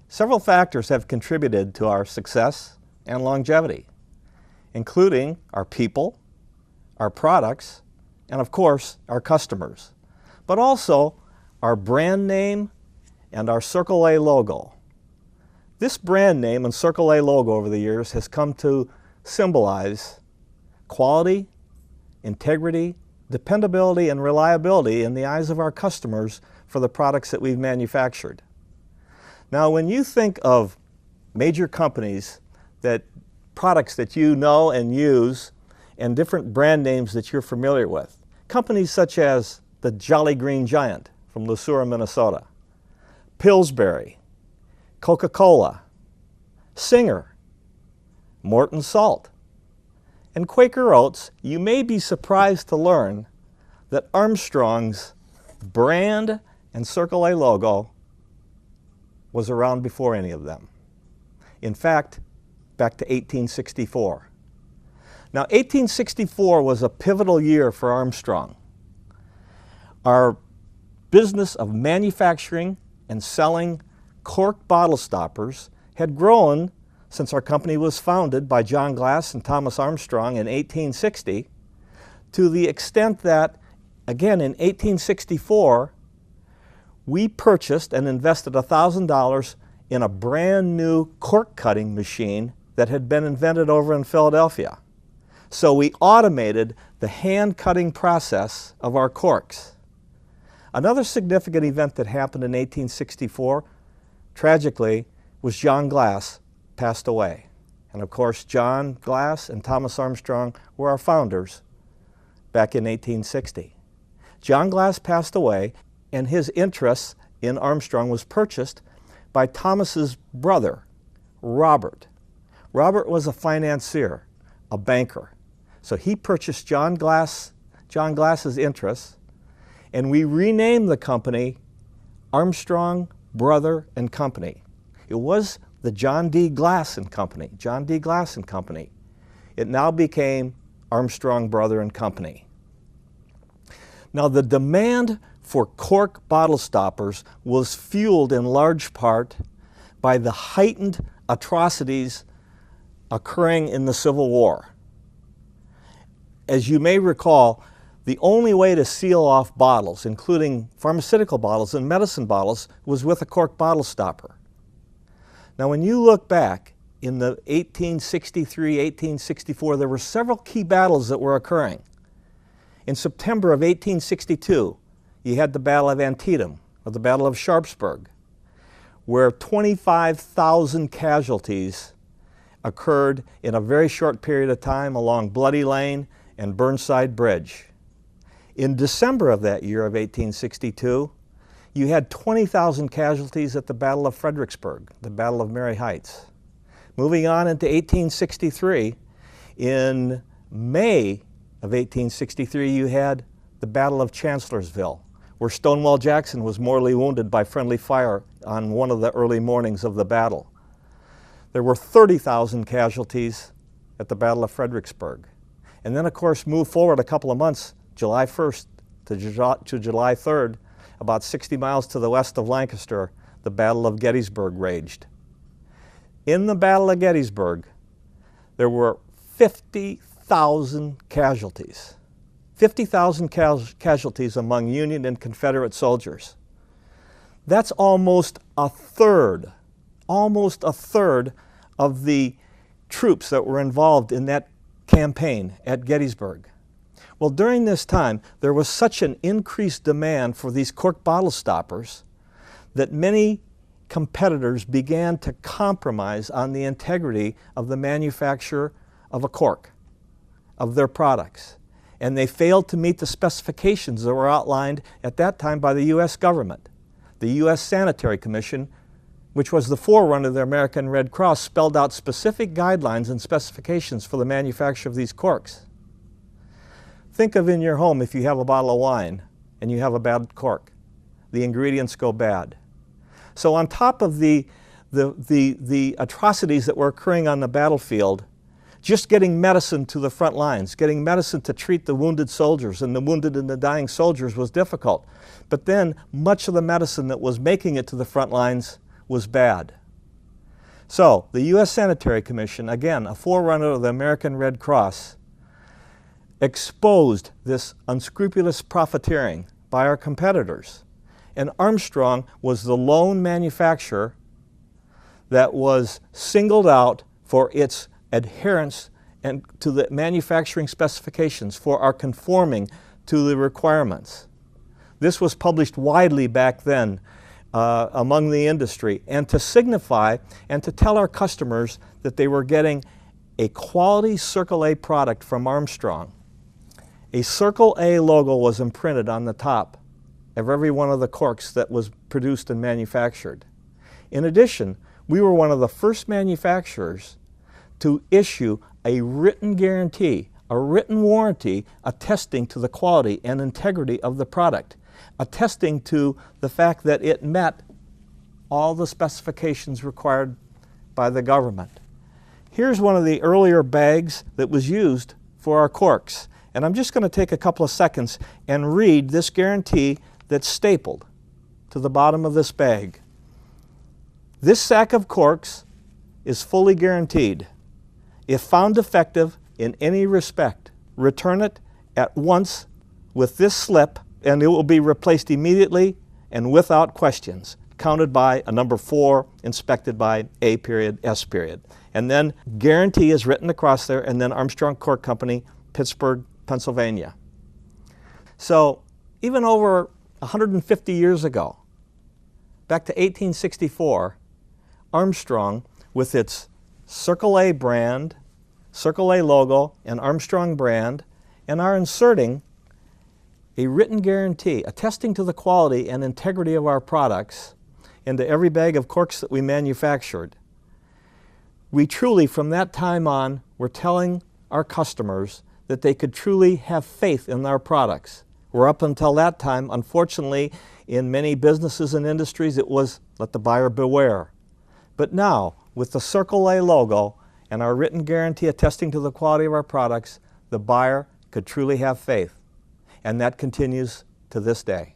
Several factors have contributed to our success and longevity, including our people, our products, and of course, our customers, but also our brand name and our Circle A logo. This brand name and Circle A logo over the years has come to symbolize quality, integrity, dependability, and reliability in the eyes of our customers for the products that we've manufactured. Now, when you think of major companies, products that you know and use, and different brand names that you're familiar with, companies such as the Jolly Green Giant from Le Sueur, Minnesota, Pillsbury, Coca-Cola, Singer, Morton Salt, and Quaker Oats, you may be surprised to learn that Armstrong's brand and Circle A logo was around before any of them. In fact, back to 1864. Now, 1864 was a pivotal year for Armstrong. Our business of manufacturing and selling cork bottle stoppers had grown since our company was founded by John Glass and Thomas Armstrong in 1860, to the extent that, again, in 1864, we purchased and invested $1,000 in a brand new cork cutting machine that had been invented over in Philadelphia. So we automated the hand cutting process of our corks. Another significant event that happened in 1864, tragically, was John Glass passed away. And of course, John Glass and Thomas Armstrong were our founders back in 1860. John Glass passed away, and his interest in Armstrong was purchased by Thomas's brother, Robert. Robert was a financier, a banker. So he purchased John Glass's interests, and we renamed the company Armstrong, Brother and Company. It was the John D. Glass and Company, John D. Glass and Company. It now became Armstrong, Brother and Company. Now, the demand for cork bottle stoppers was fueled in large part by the heightened atrocities occurring in the Civil War. As you may recall, the only way to seal off bottles, including pharmaceutical bottles and medicine bottles, was with a cork bottle stopper. Now, when you look back in the 1863, 1864, there were several key battles that were occurring. In September of 1862, you had the Battle of Antietam, or the Battle of Sharpsburg, where 25,000 casualties occurred in a very short period of time along Bloody Lane and Burnside Bridge. In December of that year of 1862, you had 20,000 casualties at the Battle of Fredericksburg, the Battle of Mary Heights. Moving on into 1863, in May of 1863, you had the Battle of Chancellorsville, where Stonewall Jackson was mortally wounded by friendly fire on one of the early mornings of the battle. There were 30,000 casualties at the Battle of Fredericksburg. And then, of course, move forward a couple of months, July 1st to July 3rd, about 60 miles to the west of Lancaster, the Battle of Gettysburg raged. In the Battle of Gettysburg, there were 50,000 casualties. 50,000 casualties among Union and Confederate soldiers. That's almost a third of the troops that were involved in that campaign at Gettysburg. Well, during this time, there was such an increased demand for these cork bottle stoppers that many competitors began to compromise on the integrity of the manufacture of a cork, of their products. And they failed to meet the specifications that were outlined at that time by the U.S. government. The U.S. Sanitary Commission, which was the forerunner of the American Red Cross, spelled out specific guidelines and specifications for the manufacture of these corks. Think of in your home if you have a bottle of wine and you have a bad cork. The ingredients go bad. So on top of the atrocities that were occurring on the battlefield, just getting medicine to the front lines, getting medicine to treat the wounded soldiers and the wounded and the dying soldiers was difficult. But then much of the medicine that was making it to the front lines was bad. So, the U.S. Sanitary Commission, again, a forerunner of the American Red Cross, exposed this unscrupulous profiteering by our competitors. And Armstrong was the lone manufacturer that was singled out for its adherence and to the manufacturing specifications, for our conforming to the requirements. This was published widely back then among the industry, and to signify and to tell our customers that they were getting a quality Circle A product from Armstrong. A Circle A logo was imprinted on the top of every one of the corks that was produced and manufactured. In addition, we were one of the first manufacturers to issue a written guarantee, a written warranty attesting to the quality and integrity of the product, attesting to the fact that it met all the specifications required by the government. Here's one of the earlier bags that was used for our corks. And I'm just going to take a couple of seconds and read this guarantee that's stapled to the bottom of this bag. This sack of corks is fully guaranteed. If found defective in any respect, return it at once with this slip, and it will be replaced immediately and without questions, counted by a number 4, inspected by A period, S period. And then guarantee is written across there, and then Armstrong Cork Company, Pittsburgh, Pennsylvania. So even over 150 years ago, back to 1864, Armstrong, with its Circle A brand, Circle A logo, and Armstrong brand, and are inserting a written guarantee attesting to the quality and integrity of our products into every bag of corks that we manufactured. We truly, from that time on, were telling our customers that they could truly have faith in our products. Where up until that time, unfortunately, in many businesses and industries, it was let the buyer beware. But now, with the Circle A logo and our written guarantee attesting to the quality of our products, the buyer could truly have faith. And that continues to this day.